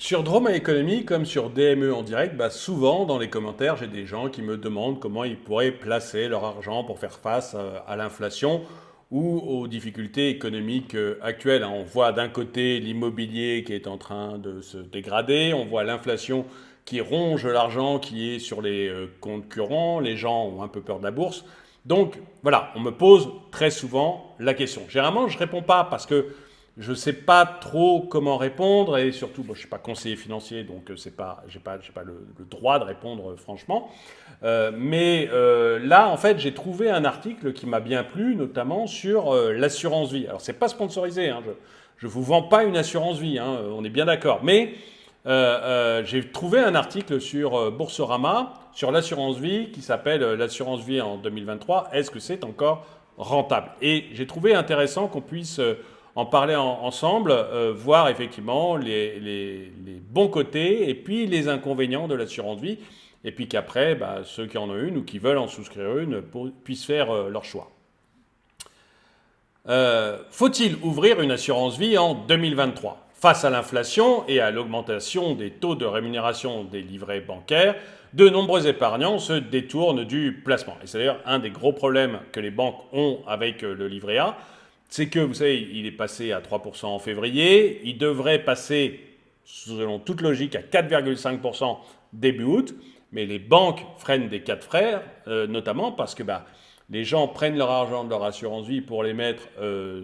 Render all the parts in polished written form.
Sur Droma Economy, comme sur DME en direct, souvent dans les commentaires, j'ai des gens qui me demandent comment ils pourraient placer leur argent pour faire face à l'inflation ou aux difficultés économiques actuelles. On voit d'un côté l'immobilier qui est en train de se dégrader, on voit l'inflation qui ronge l'argent qui est sur les comptes courants, les gens ont un peu peur de la bourse. Donc voilà, on me pose très souvent la question. Généralement, je ne réponds pas parce que je ne sais pas trop comment répondre et surtout, je ne suis pas conseiller financier, donc j'ai pas le droit de répondre franchement. Mais là, en fait, j'ai trouvé un article qui m'a bien plu, notamment sur l'assurance vie. Alors, c'est pas sponsorisé, hein, je vous vends pas une assurance vie, hein, on est bien d'accord. Mais j'ai trouvé un article sur Boursorama sur l'assurance vie qui s'appelle l'assurance vie en 2023. Est-ce que c'est encore rentable? Et j'ai trouvé intéressant qu'on puisse en parler ensemble, voir effectivement les bons côtés et puis les inconvénients de l'assurance vie. Et puis qu'après, ceux qui en ont une ou qui veulent en souscrire une puissent faire leur choix. Faut-il ouvrir une assurance vie en 2023? Face à l'inflation et à l'augmentation des taux de rémunération des livrets bancaires, de nombreux épargnants se détournent du placement. Et c'est d'ailleurs un des gros problèmes que les banques ont avec le livret A. C'est que, vous savez, il est passé à 3% en février, il devrait passer, selon toute logique, à 4,5% début août, mais les banques freinent des quatre frères, notamment parce que les gens prennent leur argent de leur assurance vie pour les mettre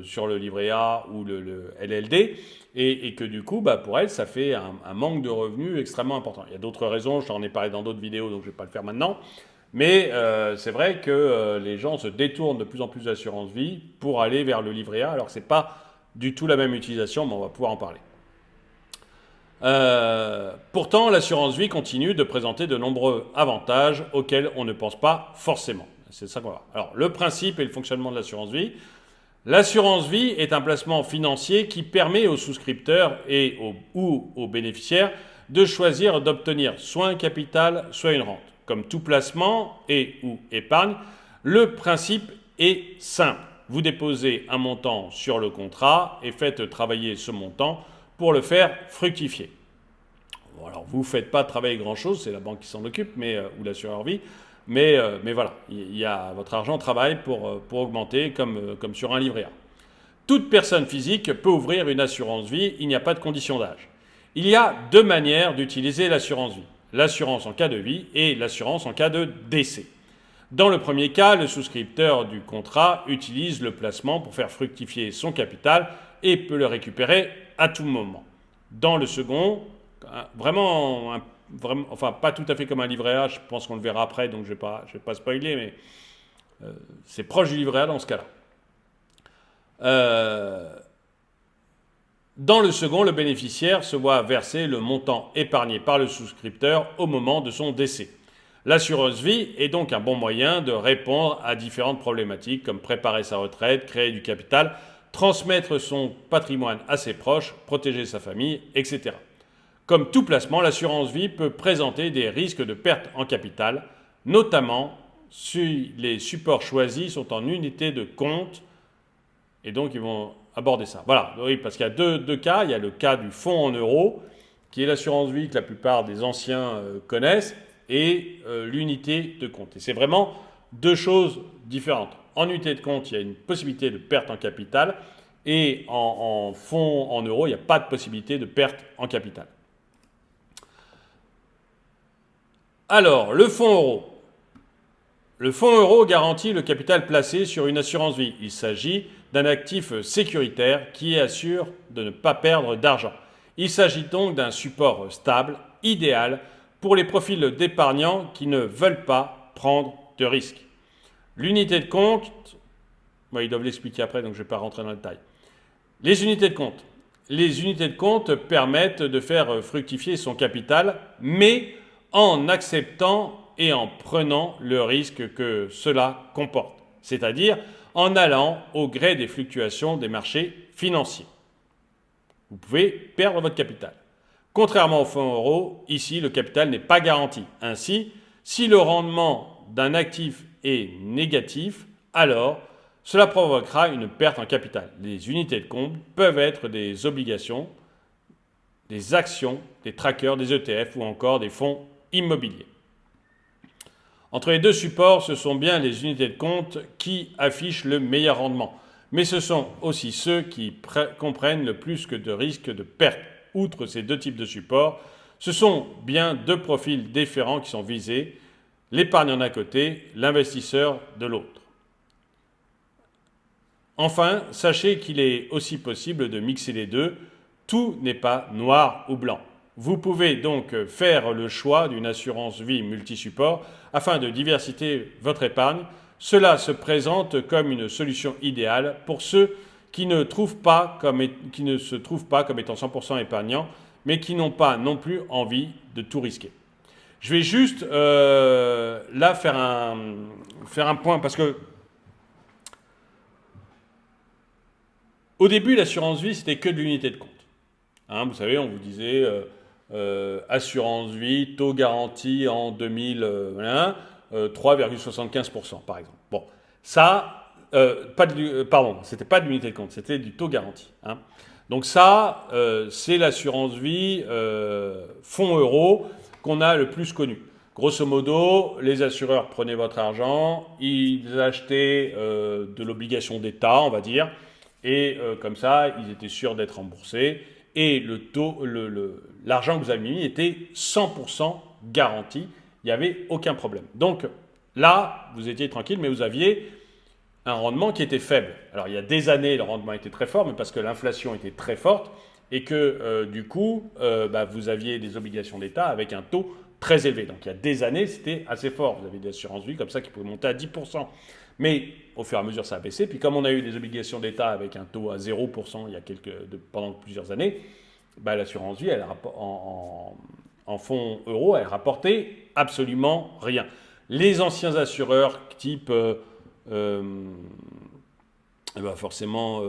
sur le livret A ou le LLD, et que du coup, pour elles, ça fait un manque de revenus extrêmement important. Il y a d'autres raisons, j'en ai parlé dans d'autres vidéos, donc je ne vais pas le faire maintenant. Mais c'est vrai que les gens se détournent de plus en plus de l'assurance vie pour aller vers le livret A, alors que ce n'est pas du tout la même utilisation, mais on va pouvoir en parler. Pourtant, l'assurance vie continue de présenter de nombreux avantages auxquels on ne pense pas forcément. C'est ça qu'on va voir. Alors, le principe et le fonctionnement de l'assurance vie. L'assurance vie est un placement financier qui permet aux souscripteurs ou aux bénéficiaires de choisir d'obtenir soit un capital, soit une rente. Comme tout placement et ou épargne, le principe est simple. Vous déposez un montant sur le contrat et faites travailler ce montant pour le faire fructifier. Bon, alors vous ne faites pas travailler grand-chose, c'est la banque qui s'en occupe, ou l'assureur vie, mais voilà, votre argent travaille pour augmenter comme sur un livret A. Toute personne physique peut ouvrir une assurance vie, il n'y a pas de condition d'âge. Il y a deux manières d'utiliser l'assurance vie. L'assurance en cas de vie et l'assurance en cas de décès. Dans le premier cas, le souscripteur du contrat utilise le placement pour faire fructifier son capital et peut le récupérer à tout moment. Dans le second, vraiment, enfin pas tout à fait comme un livret A, je pense qu'on le verra après, donc je ne vais pas spoiler, mais c'est proche du livret A dans ce cas-là. Dans le second, le bénéficiaire se voit verser le montant épargné par le souscripteur au moment de son décès. L'assurance vie est donc un bon moyen de répondre à différentes problématiques comme préparer sa retraite, créer du capital, transmettre son patrimoine à ses proches, protéger sa famille, etc. Comme tout placement, l'assurance vie peut présenter des risques de perte en capital, notamment si les supports choisis sont en unité de compte, et donc ils vont aborder ça. Voilà, oui, parce qu'il y a deux cas. Il y a le cas du fonds en euros, qui est l'assurance vie que la plupart des anciens connaissent, et l'unité de compte. Et c'est vraiment deux choses différentes. En unité de compte, il y a une possibilité de perte en capital, et en fonds en euros, il n'y a pas de possibilité de perte en capital. Alors, le fonds euro. Le fonds euro garantit le capital placé sur une assurance vie. Il s'agit d'un actif sécuritaire qui assure de ne pas perdre d'argent. Il s'agit donc d'un support stable, idéal pour les profils d'épargnants qui ne veulent pas prendre de risques. L'unité de compte, ils doivent l'expliquer après, donc je ne vais pas rentrer dans le détail. Les unités de compte. Les unités de compte permettent de faire fructifier son capital, mais en acceptant et en prenant le risque que cela comporte, c'est-à-dire en allant au gré des fluctuations des marchés financiers. Vous pouvez perdre votre capital. Contrairement au fonds euro, ici le capital n'est pas garanti. Ainsi, si le rendement d'un actif est négatif, alors cela provoquera une perte en capital. Les unités de compte peuvent être des obligations, des actions, des trackers, des ETF ou encore des fonds immobiliers. Entre les deux supports, ce sont bien les unités de compte qui affichent le meilleur rendement. Mais ce sont aussi ceux qui comprennent le plus que de risques de perte. Outre ces deux types de supports, ce sont bien deux profils différents qui sont visés, l'épargnant d'un côté, l'investisseur de l'autre. Enfin, sachez qu'il est aussi possible de mixer les deux. Tout n'est pas noir ou blanc. Vous pouvez donc faire le choix d'une assurance vie multi-support afin de diversifier votre épargne. Cela se présente comme une solution idéale pour ceux qui ne se trouvent pas comme étant 100% épargnants, mais qui n'ont pas non plus envie de tout risquer. Je vais juste là faire un point parce que au début, l'assurance vie, c'était que de l'unité de compte. Hein, vous savez, on vous disait assurance vie, taux garanti en 2001, 3,75% par exemple. Bon, ça, c'était pas de l'unité de compte, c'était du taux garanti. Hein. Donc ça, c'est l'assurance vie fonds euro qu'on a le plus connu. Grosso modo, les assureurs prenaient votre argent, ils achetaient de l'obligation d'État, on va dire, et comme ça, ils étaient sûrs d'être remboursés. Et l'argent que vous avez mis était 100% garanti. Il n'y avait aucun problème. Donc là, vous étiez tranquille, mais vous aviez un rendement qui était faible. Alors il y a des années, le rendement était très fort, mais parce que l'inflation était très forte et que du coup, vous aviez des obligations d'État avec un taux très élevé. Donc il y a des années, c'était assez fort. Vous avez des assurances vie comme ça qui pouvaient monter à 10%. Mais au fur et à mesure, ça a baissé. Puis comme on a eu des obligations d'État avec un taux à 0% pendant plusieurs années, l'assurance vie, en fonds euros, elle rapportait absolument rien. Les anciens assureurs type forcément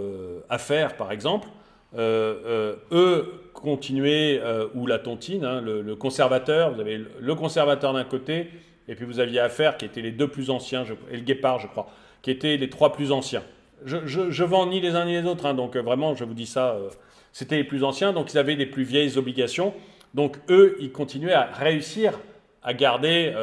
Affaires, par exemple, eux continuaient, ou la tontine, hein, le conservateur, vous avez le conservateur d'un côté, et puis vous aviez Affaires qui étaient les deux plus anciens, et le Guépard, je crois, qui étaient les trois plus anciens. Je vends ni les uns ni les autres, hein, donc vraiment, je vous dis ça, c'était les plus anciens, donc ils avaient les plus vieilles obligations. Donc eux, ils continuaient à réussir à garder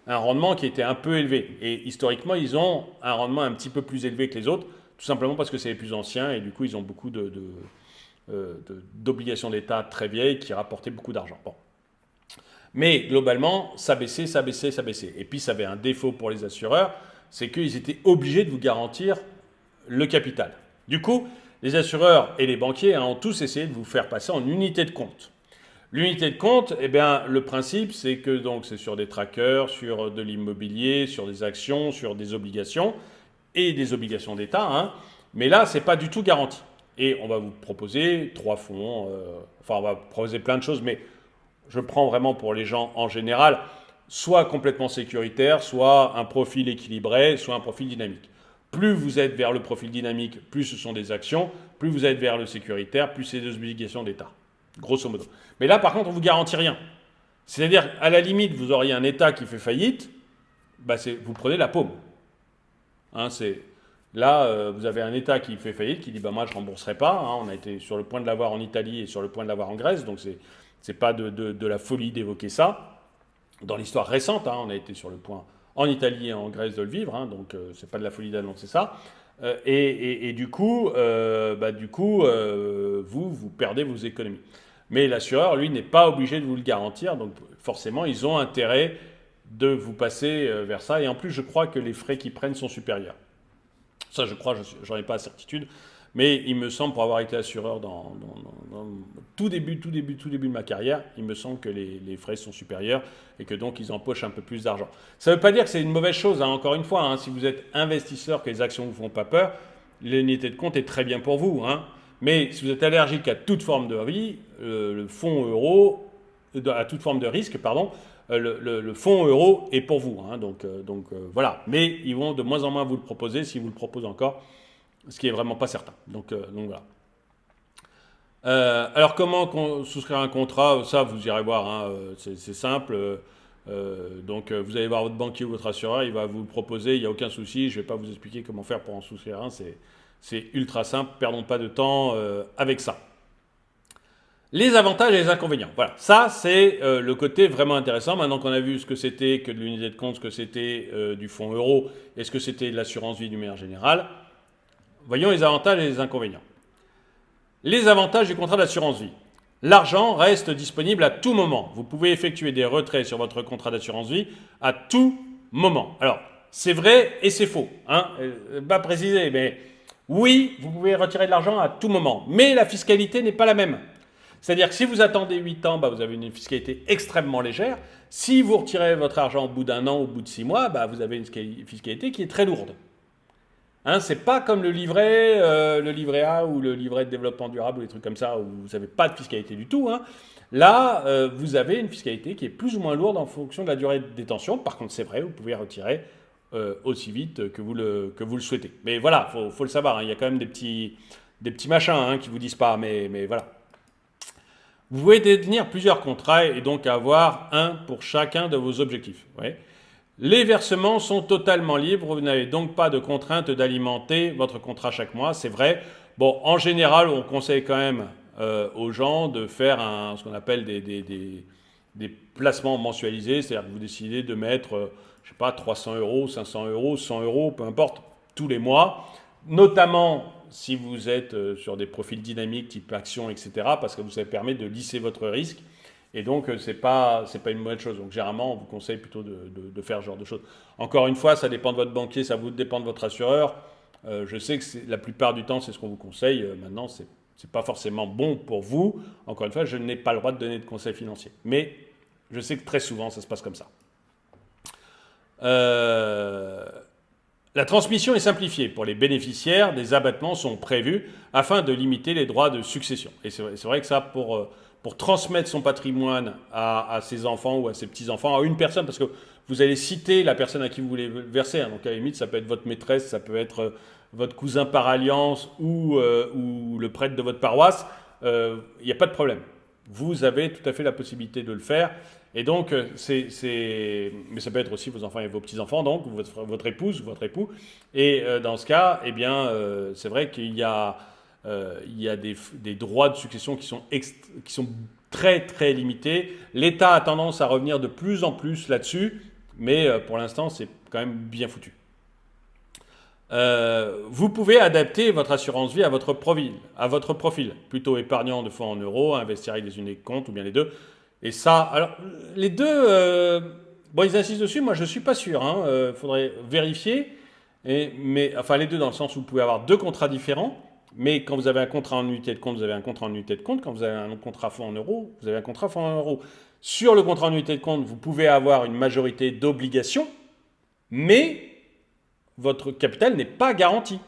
un rendement qui était un peu élevé. Et historiquement, ils ont un rendement un petit peu plus élevé que les autres, tout simplement parce que c'est les plus anciens, et du coup, ils ont beaucoup d'obligations d'État très vieilles qui rapportaient beaucoup d'argent. Bon. Mais globalement, ça baissait, ça baissait, ça baissait. Et puis ça avait un défaut pour les assureurs, c'est qu'ils étaient obligés de vous garantir le capital. Du coup, les assureurs et les banquiers ont tous essayé de vous faire passer en unité de compte. L'unité de compte, le principe, c'est que donc c'est sur des trackers, sur de l'immobilier, sur des actions, sur des obligations et des obligations d'État. Hein. Mais là, c'est pas du tout garanti. Et on va vous proposer 3 fonds. On va proposer plein de choses, mais je prends vraiment pour les gens en général, soit complètement sécuritaire, soit un profil équilibré, soit un profil dynamique. Plus vous êtes vers le profil dynamique, plus ce sont des actions. Plus vous êtes vers le sécuritaire, plus c'est des obligations d'État. Grosso modo. Mais là, par contre, on ne vous garantit rien. C'est-à-dire, à la limite, vous auriez un État qui fait faillite, vous prenez la paume. Hein, là, vous avez un État qui fait faillite, qui dit moi, je ne rembourserai pas. Hein, on a été sur le point de l'avoir en Italie et sur le point de l'avoir en Grèce, donc c'est pas de la folie d'évoquer ça. Dans l'histoire récente, hein, on a été sur le point en Italie et en Grèce de le vivre, hein, donc c'est pas de la folie d'annoncer ça. Et du coup, vous perdez vos économies. Mais l'assureur, lui, n'est pas obligé de vous le garantir, donc forcément, ils ont intérêt de vous passer vers ça. Et en plus, je crois que les frais qu'ils prennent sont supérieurs. Ça, je crois, j'en ai pas la certitude. Mais il me semble, pour avoir été assureur dans tout début de ma carrière, il me semble que les frais sont supérieurs et que donc ils empochent un peu plus d'argent. Ça ne veut pas dire que c'est une mauvaise chose, hein, encore une fois. Hein, si vous êtes investisseur, que les actions ne vous font pas peur, l'unité de compte est très bien pour vous. Hein. Mais si vous êtes allergique à toute forme de vie, le fonds euro, à toute forme de risque, pardon, le fonds euro est pour vous. Hein, donc voilà. Mais ils vont de moins en moins vous le proposer, s'ils vous le proposent encore. Ce qui n'est vraiment pas certain. Donc voilà. Alors comment souscrire un contrat? Ça, vous irez voir, hein, c'est simple. Donc vous allez voir votre banquier ou votre assureur, il va vous le proposer, il n'y a aucun souci. Je ne vais pas vous expliquer comment faire pour en souscrire un, c'est ultra simple, perdons pas de temps avec ça. Les avantages et les inconvénients. Voilà, ça c'est le côté vraiment intéressant. Maintenant qu'on a vu ce que c'était que de l'unité de compte, ce que c'était du fonds euro et ce que c'était de l'assurance vie d'une manière générale, voyons les avantages et les inconvénients. Les avantages du contrat d'assurance vie. L'argent reste disponible à tout moment. Vous pouvez effectuer des retraits sur votre contrat d'assurance vie à tout moment. Alors, c'est vrai et c'est faux. Pas précisé, mais oui, vous pouvez retirer de l'argent à tout moment. Mais la fiscalité n'est pas la même. C'est-à-dire que si vous attendez 8 ans, vous avez une fiscalité extrêmement légère. Si vous retirez votre argent au bout d'un an, au bout de 6 mois, vous avez une fiscalité qui est très lourde. C'est pas comme le livret A ou le livret de développement durable ou des trucs comme ça où vous n'avez pas de fiscalité du tout. Là, vous avez une fiscalité qui est plus ou moins lourde en fonction de la durée de détention. Par contre, c'est vrai, vous pouvez retirer aussi vite que vous le souhaitez. Mais voilà, faut le savoir. Il y a quand même des petits machins qui vous disent pas, mais voilà. Vous pouvez détenir plusieurs contrats et donc avoir un pour chacun de vos objectifs. Ouais. Les versements sont totalement libres, vous n'avez donc pas de contrainte d'alimenter votre contrat chaque mois, c'est vrai. Bon, en général, on conseille quand même aux gens de faire ce qu'on appelle des placements mensualisés, c'est-à-dire que vous décidez de mettre, je sais pas, 300 euros, 500 euros, 100 euros, peu importe, tous les mois, notamment si vous êtes sur des profils dynamiques type action, etc., parce que ça permet de lisser votre risque. Et donc, c'est pas une mauvaise chose. Donc, généralement, on vous conseille plutôt de faire ce genre de choses. Encore une fois, ça dépend de votre banquier, ça vous dépend de votre assureur. Je sais que la plupart du temps, c'est ce qu'on vous conseille. Maintenant, c'est pas forcément bon pour vous. Encore une fois, je n'ai pas le droit de donner de conseils financiers. Mais je sais que très souvent, ça se passe comme ça. La transmission est simplifiée. Pour les bénéficiaires, des abattements sont prévus afin de limiter les droits de succession. Et c'est vrai que ça, pour transmettre son patrimoine à ses enfants ou à ses petits-enfants, à une personne, parce que vous allez citer la personne à qui vous voulez verser. Donc à la limite, ça peut être votre maîtresse, ça peut être votre cousin par alliance ou le prêtre de votre paroisse. Il n'y a pas de problème. Vous avez tout à fait la possibilité de le faire. Et donc, mais ça peut être aussi vos enfants et vos petits-enfants, donc votre épouse, votre époux. Et dans ce cas, c'est vrai qu'il y a des droits de succession qui sont très très limités. L'État a tendance à revenir de plus en plus là-dessus, mais pour l'instant, c'est quand même bien foutu. Vous pouvez adapter votre assurance vie à votre profil, plutôt épargnant de fonds en euros, investir avec des unités de compte ou bien les deux. Et ça, alors les deux, ils insistent dessus, moi je ne suis pas sûr, faudrait vérifier, mais les deux dans le sens où vous pouvez avoir deux contrats différents, mais quand vous avez un contrat en unité de compte, vous avez un contrat en unité de compte, quand vous avez un contrat fonds en euros, vous avez un contrat fonds en euros. Sur le contrat en unité de compte, vous pouvez avoir une majorité d'obligations, mais votre capital n'est pas garanti.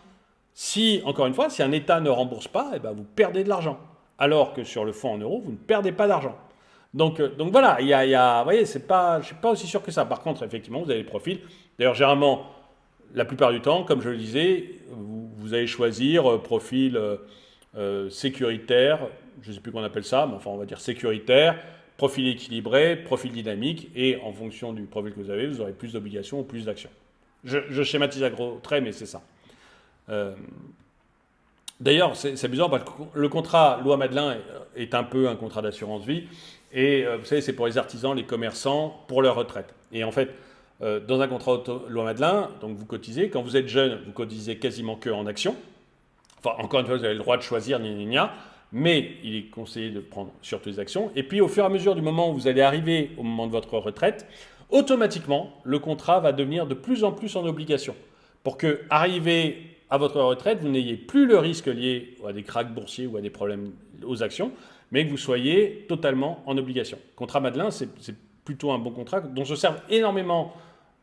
Encore une fois, si un État ne rembourse pas, vous perdez de l'argent. Alors que sur le fonds en euros, vous ne perdez pas d'argent. Donc voilà, vous voyez, je ne suis pas aussi sûr que ça. Par contre, effectivement, vous avez les profils. D'ailleurs, généralement, la plupart du temps, comme je le disais, vous allez choisir profil sécuritaire, je ne sais plus qu'on appelle ça, mais enfin on va dire sécuritaire, profil équilibré, profil dynamique, et en fonction du profil que vous avez, vous aurez plus d'obligations ou plus d'actions. Je schématise à gros traits, mais c'est ça. D'ailleurs, c'est amusant parce que le contrat loi Madelin est un peu un contrat d'assurance vie. Et vous savez, c'est pour les artisans, les commerçants, pour leur retraite. Et en fait, dans un contrat loi Madelin, donc vous cotisez. Quand vous êtes jeune, vous cotisez quasiment que en actions. Enfin, encore une fois, vous avez le droit de choisir, mais il est conseillé de prendre surtout les actions. Et puis, au fur et à mesure du moment où vous allez arriver au moment de votre retraite, automatiquement, le contrat va devenir de plus en plus en obligation. Pour que, arrivé à votre retraite, vous n'ayez plus le risque lié à des cracks boursiers ou à des problèmes aux actions, mais que vous soyez totalement en obligation. Contrat Madelin, c'est plutôt un bon contrat dont se servent énormément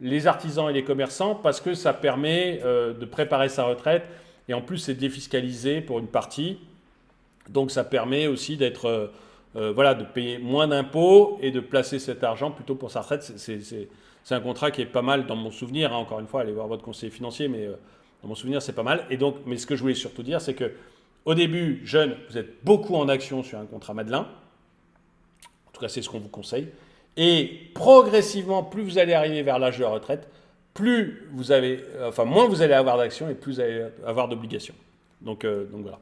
les artisans et les commerçants parce que ça permet de préparer sa retraite et en plus c'est défiscalisé pour une partie. Donc ça permet aussi d'être, de payer moins d'impôts et de placer cet argent plutôt pour sa retraite. C'est un contrat qui est pas mal dans mon souvenir. Encore une fois, allez voir votre conseiller financier, mais dans mon souvenir, c'est pas mal. Et donc, mais ce que je voulais surtout dire, c'est que au début, jeune, vous êtes beaucoup en action sur un contrat Madelin. En tout cas, c'est ce qu'on vous conseille. Et progressivement, plus vous allez arriver vers l'âge de la retraite, moins vous allez avoir d'actions et plus vous allez avoir d'obligations. Donc voilà.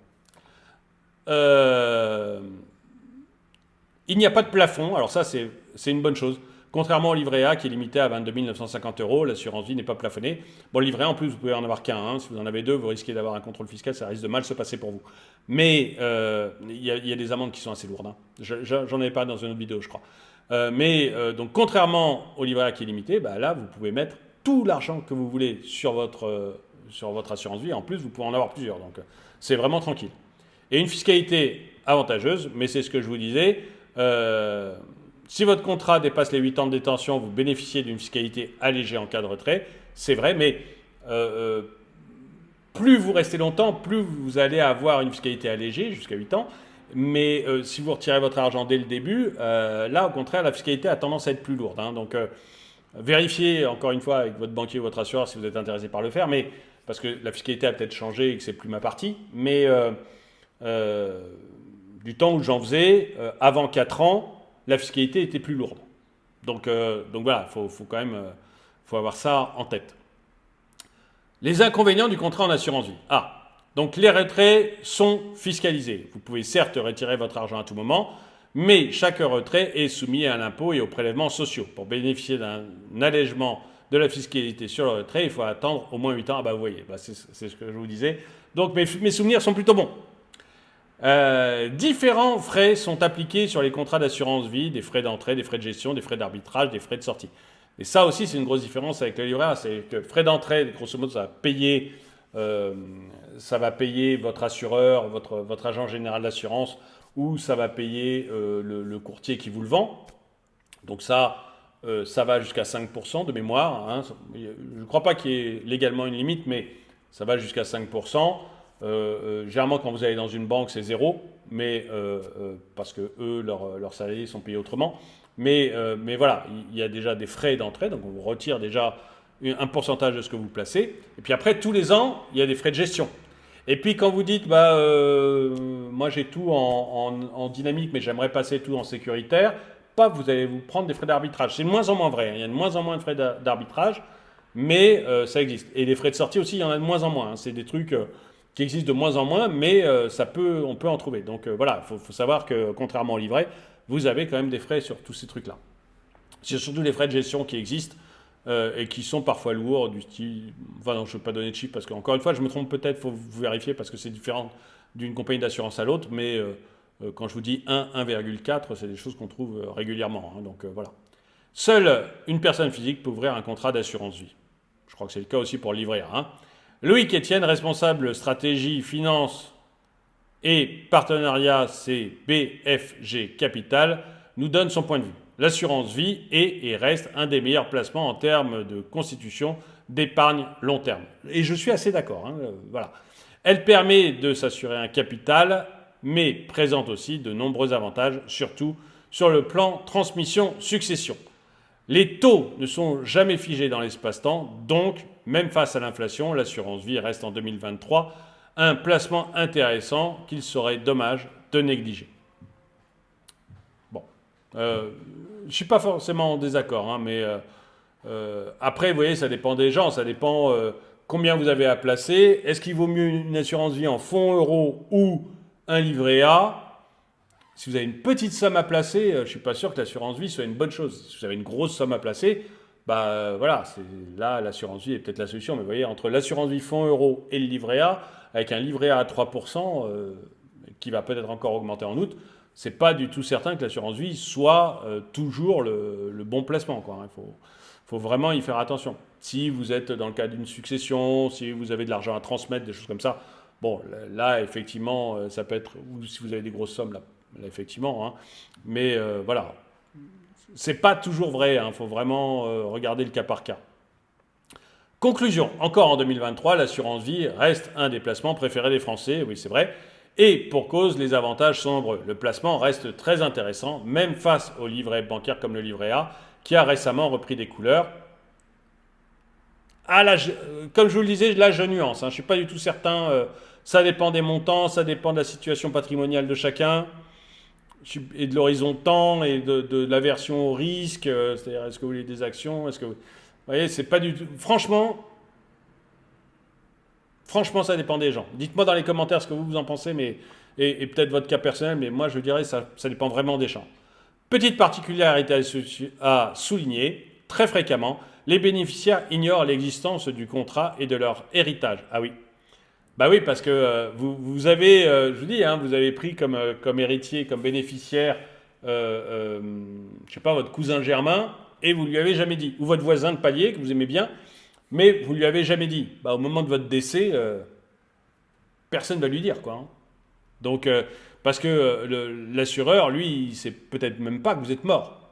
Il n'y a pas de plafond, alors ça c'est une bonne chose. Contrairement au livret A qui est limité à 22 950 euros, l'assurance vie n'est pas plafonnée. Bon, le livret A en plus, vous pouvez en avoir qu'un. Hein. Si vous en avez deux, vous risquez d'avoir un contrôle fiscal, ça risque de mal se passer pour vous. Mais il y a des amendes qui sont assez lourdes. Hein. J'en avais parlé dans une autre vidéo, je crois. Donc, contrairement au livret A qui est limité, bah, là, vous pouvez mettre tout l'argent que vous voulez sur votre assurance vie. En plus, vous pouvez en avoir plusieurs. Donc, c'est vraiment tranquille. Et une fiscalité avantageuse, mais c'est ce que je vous disais. Si votre contrat dépasse les 8 ans de détention, vous bénéficiez d'une fiscalité allégée en cas de retrait. C'est vrai, mais plus vous restez longtemps, plus vous allez avoir une fiscalité allégée, jusqu'à 8 ans. Mais si vous retirez votre argent dès le début, là, au contraire, la fiscalité a tendance à être plus lourde. Hein. Donc, vérifiez, encore une fois, avec votre banquier ou votre assureur si vous êtes intéressé par le faire, mais, parce que la fiscalité a peut-être changé et que c'est plus ma partie. Mais du temps où j'en faisais, avant 4 ans, la fiscalité était plus lourde. Donc voilà, il faut quand même faut avoir ça en tête. Les inconvénients du contrat en assurance vie. Donc les retraits sont fiscalisés. Vous pouvez certes retirer votre argent à tout moment, mais chaque retrait est soumis à l'impôt et aux prélèvements sociaux. Pour bénéficier d'un allègement de la fiscalité sur le retrait, il faut attendre au moins 8 ans. Vous voyez, c'est ce que je vous disais. Donc mes souvenirs sont plutôt bons. Différents frais sont appliqués sur les contrats d'assurance vie, des frais d'entrée, des frais de gestion, des frais d'arbitrage, des frais de sortie. Et ça aussi, c'est une grosse différence avec le livret A. C'est que frais d'entrée, grosso modo, ça va payer votre assureur, votre agent général d'assurance, ou ça va payer le courtier qui vous le vend. Donc ça va jusqu'à 5% de mémoire. Hein. Je ne crois pas qu'il y ait légalement une limite, mais ça va jusqu'à 5%. Généralement, quand vous allez dans une banque, c'est 0, mais parce que eux, leurs salariés sont payés autrement. Mais voilà, il y a déjà des frais d'entrée, donc on vous retire déjà un pourcentage de ce que vous placez. Et puis après, tous les ans, il y a des frais de gestion. Et puis quand vous dites, moi j'ai tout en dynamique, mais j'aimerais passer tout en sécuritaire, vous allez vous prendre des frais d'arbitrage. C'est de moins en moins vrai. Hein. Il y a de moins en moins de frais d'arbitrage, mais ça existe. Et les frais de sortie aussi, il y en a de moins en moins. Hein. C'est des trucs qui existent de moins en moins, mais on peut en trouver. Donc voilà, il faut savoir que contrairement au livret, vous avez quand même des frais sur tous ces trucs-là. C'est surtout les frais de gestion qui existent et qui sont parfois lourds, du style... Enfin non, je ne veux pas donner de chiffres parce qu'encore une fois, je me trompe peut-être, il faut vous vérifier parce que c'est différent d'une compagnie d'assurance à l'autre, mais quand je vous dis 1, 1,4, c'est des choses qu'on trouve régulièrement. Hein, donc voilà. Seule une personne physique peut ouvrir un contrat d'assurance vie. Je crois que c'est le cas aussi pour le livret A. Hein. Loïc Etienne, responsable stratégie, finance et partenariat, c'est BFG Capital, nous donne son point de vue. L'assurance vie est et reste un des meilleurs placements en termes de constitution d'épargne long terme. Et je suis assez d'accord. Hein, voilà. Elle permet de s'assurer un capital, mais présente aussi de nombreux avantages, surtout sur le plan transmission-succession. Les taux ne sont jamais figés dans l'espace-temps, donc, même face à l'inflation, l'assurance vie reste en 2023 un placement intéressant qu'il serait dommage de négliger. Bon, je ne suis pas forcément en désaccord, hein, mais après, vous voyez, ça dépend des gens, ça dépend combien vous avez à placer. Est-ce qu'il vaut mieux une assurance vie en fonds euros ou un livret A ? Si vous avez une petite somme à placer, je ne suis pas sûr que l'assurance vie soit une bonne chose. Si vous avez une grosse somme à placer, voilà, là, l'assurance vie est peut-être la solution. Mais vous voyez, entre l'assurance vie fonds euros et le livret A, avec un livret A à 3%, qui va peut-être encore augmenter en août, ce n'est pas du tout certain que l'assurance vie soit toujours le bon placement, quoi. Il faut vraiment y faire attention. Si vous êtes dans le cadre d'une succession, si vous avez de l'argent à transmettre, des choses comme ça, bon, là, effectivement, ça peut être... Ou si vous avez des grosses sommes, là effectivement. Hein. Mais voilà, c'est pas toujours vrai. Il faut vraiment regarder le cas par cas. Conclusion. Encore en 2023, l'assurance vie reste un des placements préférés des Français. Oui, c'est vrai. Et pour cause, les avantages sont nombreux. Le placement reste très intéressant, même face aux livrets bancaires comme le livret A, qui a récemment repris des couleurs. Comme je vous le disais, là, je nuance. Hein. Je ne suis pas du tout certain. Ça dépend des montants, ça dépend de la situation patrimoniale de chacun. Et de l'horizon de temps et de l'aversion au risque, c'est-à-dire est-ce que vous voulez des actions, vous voyez, c'est pas du tout... Franchement, ça dépend des gens. Dites-moi dans les commentaires ce que vous en pensez, et peut-être votre cas personnel, mais moi je dirais ça dépend vraiment des gens. Petite particularité à souligner, très fréquemment, les bénéficiaires ignorent l'existence du contrat et de leur héritage. Ah oui. Bah oui, parce que vous avez, je vous dis, hein, vous avez pris comme héritier, comme bénéficiaire, je sais pas, votre cousin Germain, et vous lui avez jamais dit. Ou votre voisin de palier, que vous aimez bien, mais vous lui avez jamais dit. Bah, au moment de votre décès, personne ne va lui dire, quoi. Hein. Donc, parce que l'assureur, lui, il sait peut-être même pas que vous êtes mort.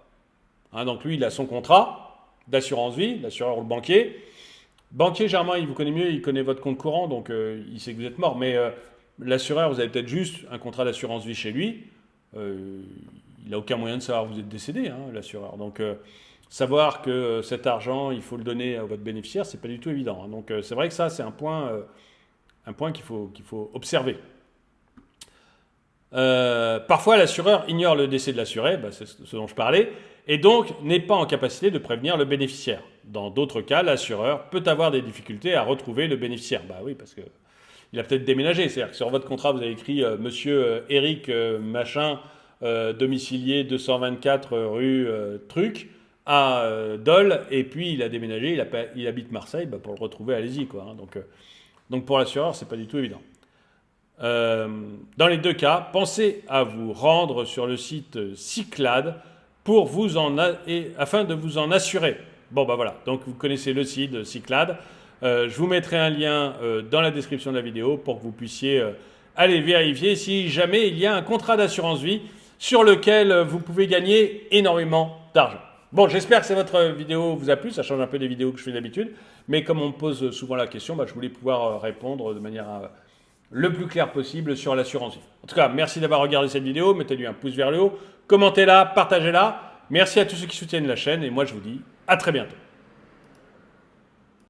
Hein, donc lui, il a son contrat d'assurance vie, l'assureur ou le banquier. Banquier, Germain, il vous connaît mieux, il connaît votre compte courant, donc il sait que vous êtes mort. Mais l'assureur, vous avez peut-être juste un contrat d'assurance vie chez lui. Il n'a aucun moyen de savoir que vous êtes décédé, hein, l'assureur. Donc savoir que cet argent, il faut le donner à votre bénéficiaire, c'est pas du tout évident. Hein. Donc c'est vrai que ça, c'est un point qu'il faut observer. Parfois, l'assureur ignore le décès de l'assuré, bah, c'est ce dont je parlais, et donc n'est pas en capacité de prévenir le bénéficiaire. Dans d'autres cas, l'assureur peut avoir des difficultés à retrouver le bénéficiaire. Bah oui, parce qu'il a peut-être déménagé. C'est-à-dire que sur votre contrat, vous avez écrit Monsieur Eric machin, domicilié 224 rue Truc, à Dole, et puis il a déménagé, il habite Marseille, bah, pour le retrouver, allez-y, quoi. Hein. Donc pour l'assureur, c'est pas du tout évident. Dans les deux cas, pensez à vous rendre sur le site Cyclades pour afin de vous en assurer. Bon, bah voilà, donc vous connaissez le site Cyclades. Je vous mettrai un lien dans la description de la vidéo pour que vous puissiez aller vérifier si jamais il y a un contrat d'assurance vie sur lequel vous pouvez gagner énormément d'argent. Bon, j'espère que votre vidéo vous a plu, ça change un peu des vidéos que je fais d'habitude, mais comme on me pose souvent la question, bah, je voulais pouvoir répondre de manière le plus claire possible sur l'assurance vie. En tout cas, merci d'avoir regardé cette vidéo, mettez-lui un pouce vers le haut, commentez-la, partagez-la. Merci à tous ceux qui soutiennent la chaîne et moi je vous dis à très bientôt.